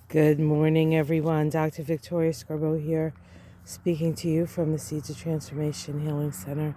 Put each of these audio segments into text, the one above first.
Good morning, everyone. Dr. Victoria Scorbo here, speaking to you from the Seeds of Transformation Healing Center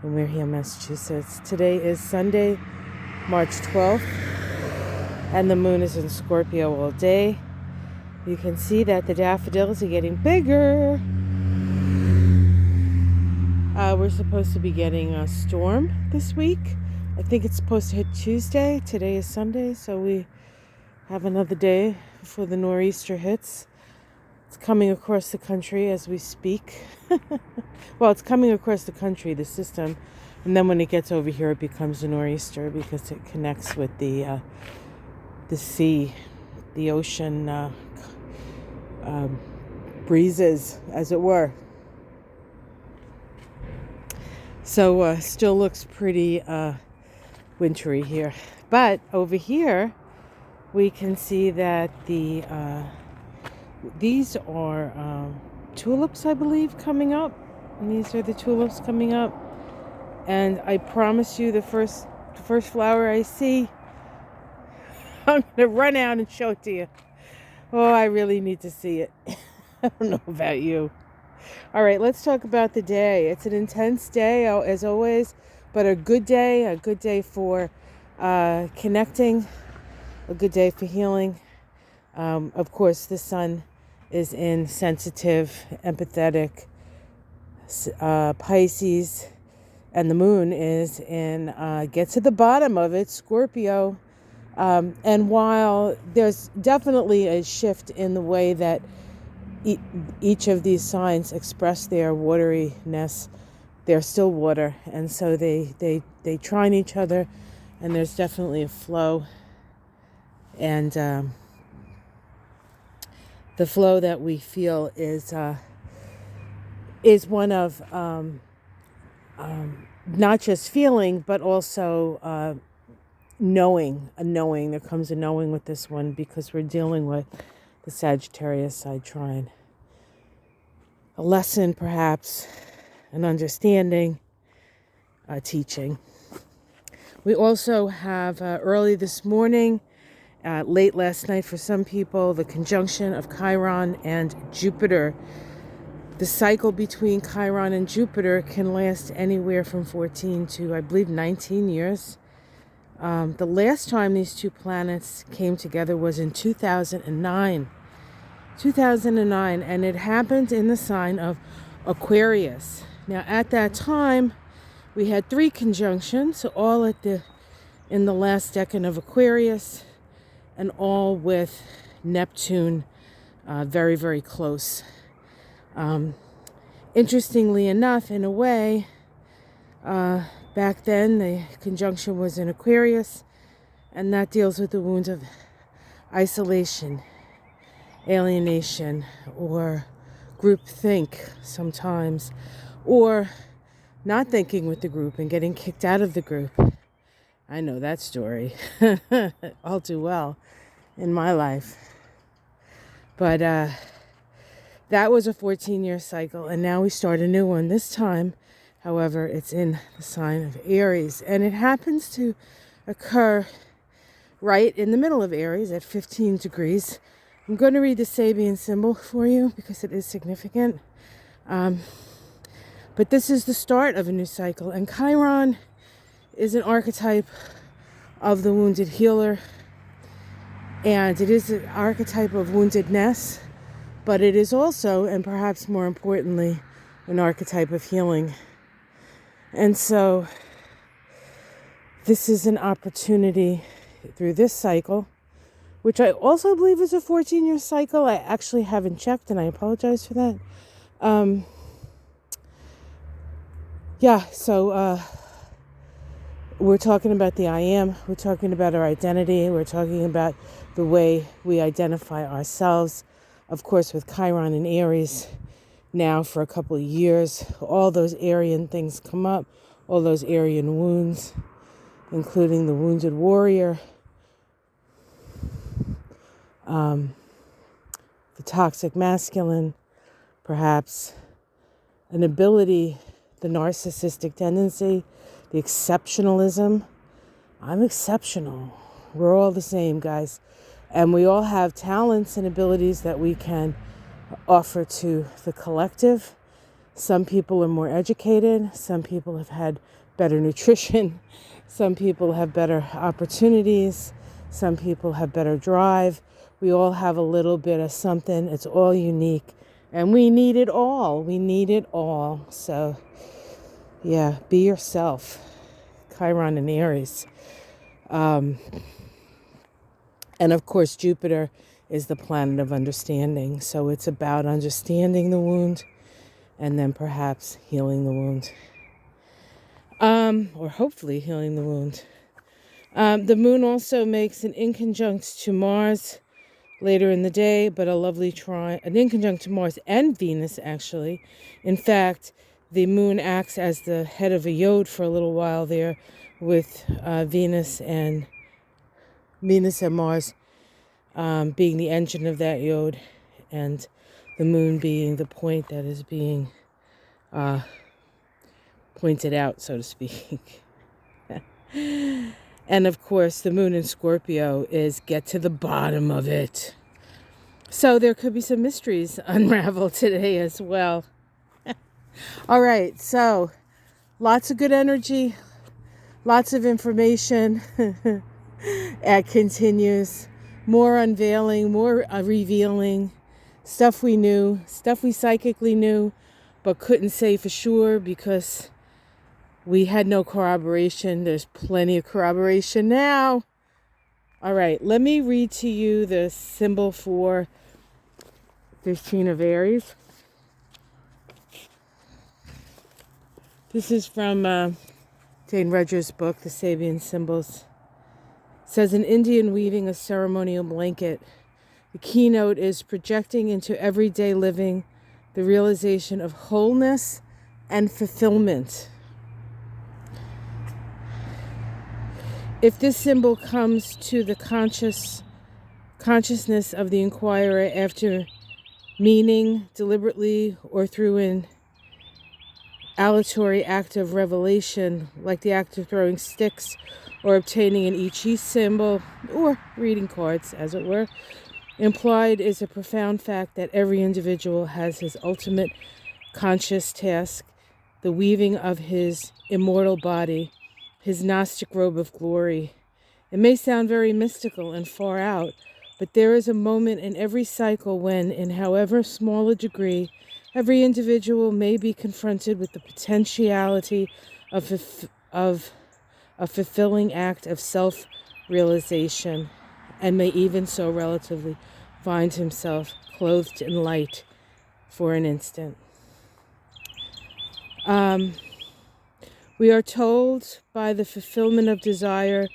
in Wareham, Massachusetts. Today is Sunday, March 12th, and the moon is in Scorpio all day. You can see that the daffodils are getting bigger. We're supposed to be getting a storm this week. I think it's supposed to hit Tuesday. Today is Sunday, so we have another day before the nor'easter hits. It's coming across the country as we speak. Well, it's coming across the country, the system, and then when it gets over here, it becomes a nor'easter because it connects with the sea, the ocean breezes, as it were. So still looks pretty wintry here, but over here we can see that these are tulips, I believe, coming up. And these are the tulips coming up. And I promise you, the first flower I see, I'm gonna run out and show it to you. Oh, I really need to see it. I don't know about you. All right, let's talk about the day. It's an intense day, as always, but a good day for connecting. A good day for healing. Of course, the sun is in sensitive, empathetic Pisces, and the moon is in, get to the bottom of it, Scorpio. And while there's definitely a shift in the way that each of these signs express their wateriness, they're still water, and so they trine each other, and there's definitely a flow. And the flow that we feel is one of not just feeling, but also knowing. A knowing. There comes a knowing with this one because we're dealing with the Sagittarius side trine. A lesson, perhaps, an understanding, a teaching. We also have early this morning, late last night for some people, the conjunction of Chiron and Jupiter. The cycle between Chiron and Jupiter can last anywhere from 14 to, I believe, 19 years. The last time these two planets came together was in 2009. 2009, and it happened in the sign of Aquarius. Now, at that time, we had 3 conjunctions, all in the last decan of Aquarius, and all with Neptune very, very close. Interestingly enough, in a way, back then the conjunction was in Aquarius, and that deals with the wounds of isolation, alienation, or groupthink sometimes, or not thinking with the group and getting kicked out of the group. I know that story all too well in my life. But that was a 14-year cycle, and now we start a new one. This time, however, it's in the sign of Aries, and it happens to occur right in the middle of Aries at 15 degrees. I'm going to read the Sabian symbol for you because it is significant. But this is the start of a new cycle, and Chiron is an archetype of the wounded healer, and it is an archetype of woundedness, but it is also, and perhaps more importantly, an archetype of healing. And so this is an opportunity through this cycle, which I also believe is a 14-year cycle. I actually haven't checked, and I apologize for that. So we're talking about the I am. We're talking about our identity. We're talking about the way we identify ourselves. Of course, with Chiron and Aries now for a couple of years, all those Aryan things come up, all those Aryan wounds, including the wounded warrior, the toxic masculine, perhaps an ability, the narcissistic tendency, the exceptionalism. I'm exceptional. We're all the same, guys. And we all have talents and abilities that we can offer to the collective. Some people are more educated. Some people have had better nutrition. Some people have better opportunities. Some people have better drive. We all have a little bit of something. It's all unique. And we need it all. We need it all. So, yeah, be yourself. Chiron and Aries. And of course, Jupiter is the planet of understanding. So it's about understanding the wound and then perhaps healing the wound. Or hopefully healing the wound. The moon also makes an inconjunct to Mars later in the day, but a lovely an inconjunct to Mars and Venus, actually. In fact, the moon acts as the head of a yod for a little while there, with Venus and Mars being the engine of that yod, and the moon being the point that is being pointed out, so to speak. And of course, the moon in Scorpio is get to the bottom of it. So there could be some mysteries unraveled today as well. All right, so lots of good energy, lots of information. It continues. More unveiling, more revealing. Stuff we knew, stuff we psychically knew, but couldn't say for sure because we had no corroboration. There's plenty of corroboration now. All right, let me read to you the symbol for 15 of Aries. This is from Jane Rudger's book, The Sabian Symbols. It says, an Indian weaving a ceremonial blanket. The keynote is projecting into everyday living the realization of wholeness and fulfillment. If this symbol comes to the consciousness of the inquirer after meaning, deliberately or through an aleatory act of revelation, like the act of throwing sticks or obtaining an I Ching symbol or reading cards, as it were, implied is a profound fact that every individual has his ultimate conscious task, the weaving of his immortal body, his Gnostic robe of glory. It may sound very mystical and far out, but there is a moment in every cycle when, in however small a degree, every individual may be confronted with the potentiality of a fulfilling act of self-realization, and may even so relatively find himself clothed in light for an instant. We are told by the fulfillment of desire,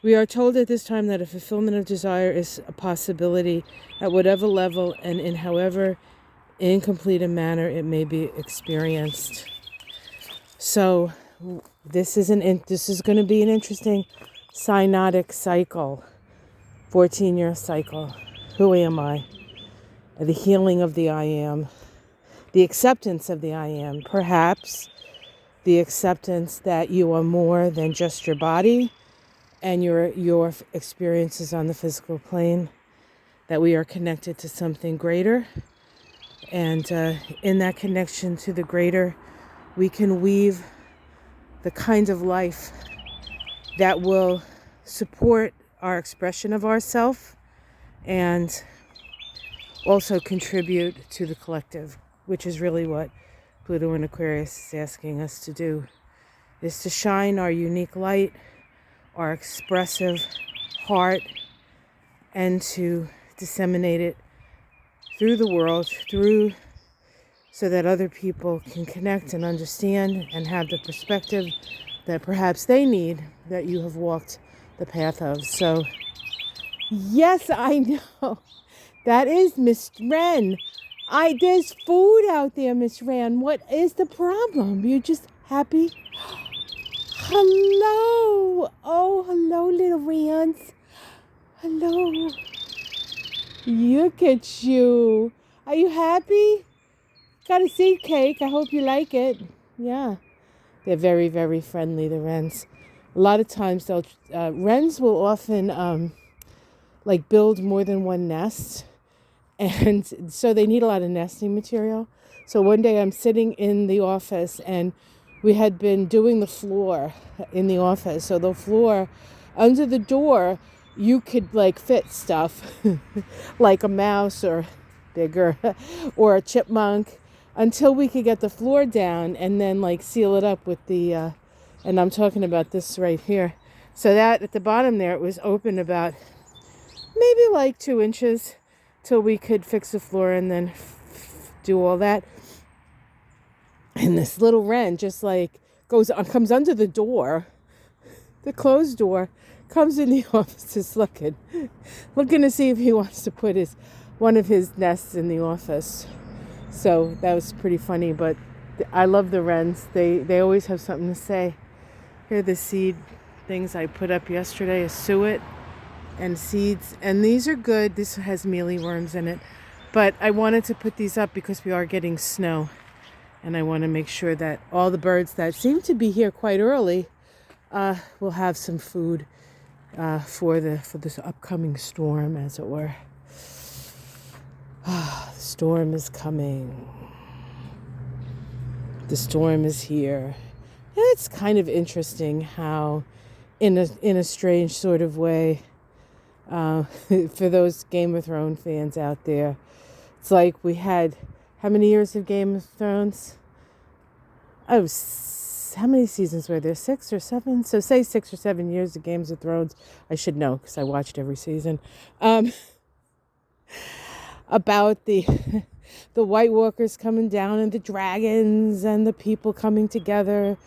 we are told at this time that a fulfillment of desire is a possibility at whatever level and in however incomplete a manner it may be experienced. So this is going to be an interesting synodic cycle, 14-year cycle. Who am I? The healing of the I am, the acceptance of the I am, perhaps the acceptance that you are more than just your body and your experiences on the physical plane, that we are connected to something greater. And in that connection to the greater, we can weave the kind of life that will support our expression of ourself and also contribute to the collective, which is really what Pluto in Aquarius is asking us to do, is to shine our unique light, our expressive heart, and to disseminate it through the world, so that other people can connect and understand and have the perspective that perhaps they need, that you have walked the path of. So, yes, I know. That is Miss Wren. There's food out there, Miss Wren. What is the problem? You're just happy? Hello. Oh, hello, little Wrens. Hello. Look at you. Are you happy? Got a seed cake. I hope you like it. Yeah. They're very, very friendly, the Wrens. A lot of times, Wrens will often like build more than one nest. And so they need a lot of nesting material. So one day I'm sitting in the office and we had been doing the floor in the office. So the floor under the door, you could like fit stuff like a mouse or bigger or a chipmunk until we could get the floor down and then like seal it up with the, and I'm talking about this right here. So that at the bottom there, it was open about maybe like 2 inches till we could fix the floor and then do all that. And this little wren just like comes under the door, the closed door, comes in the office just looking to see if he wants to put one of his nests in the office. So that was pretty funny, but I love the wrens. They always have something to say. Here are the seed things I put up yesterday, a suet and seeds, and these are good. This has mealyworms in it, but I wanted to put these up because we are getting snow, and I want to make sure that all the birds that seem to be here quite early will have some food for this upcoming storm, as it were. The storm is coming. The storm is here. And it's kind of interesting how, in a strange sort of way, for those Game of Thrones fans out there, it's like we had how many years of Game of Thrones? Oh, how many seasons were there? 6 or 7? So say 6 or 7 years of Games of Thrones. I should know because I watched every season. About the White Walkers coming down and the dragons and the people coming together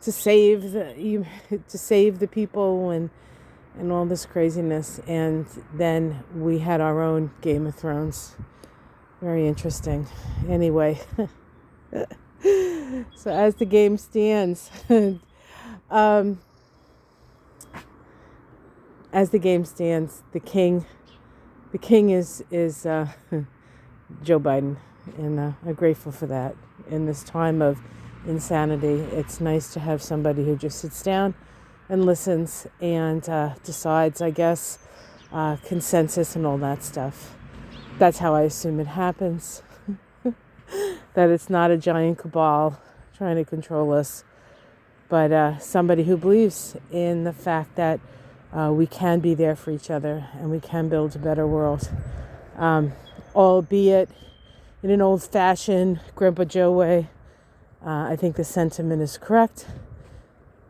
to save the people and all this craziness. And then we had our own Game of Thrones. Very interesting. Anyway, so as the game stands, the king is Joe Biden, and I'm grateful for that. In this time of insanity, it's nice to have somebody who just sits down and listens and decides, I guess, consensus and all that stuff. That's how I assume it happens. That it's not a giant cabal trying to control us, but somebody who believes in the fact that we can be there for each other and we can build a better world, albeit in an old-fashioned Grandpa Joe way. I think the sentiment is correct.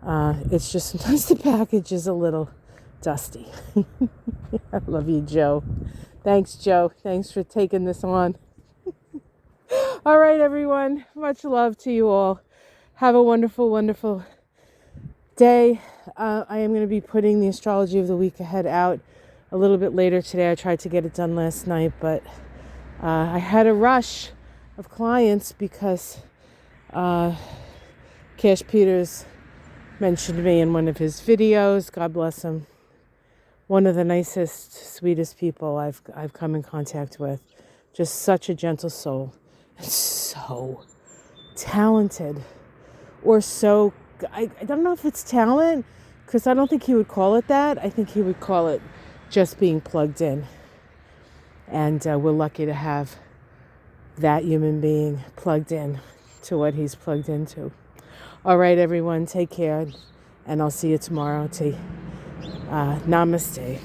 It's just sometimes the package is a little dusty. I love you, Joe. Thanks, Joe. Thanks for taking this on. All right, everyone. Much love to you all. Have a wonderful, wonderful day. I am going to be putting the Astrology of the Week Ahead out a little bit later today. I tried to get it done last night, but I had a rush of clients because Cash Peters mentioned me in one of his videos. God bless him. One of the nicest, sweetest people I've come in contact with. Just such a gentle soul. So talented. Or so, I don't know if it's talent, because I don't think he would call it that. I think he would call it just being plugged in. And we're lucky to have that human being plugged in to what he's plugged into. All right, everyone, take care, and I'll see you tomorrow. Namaste.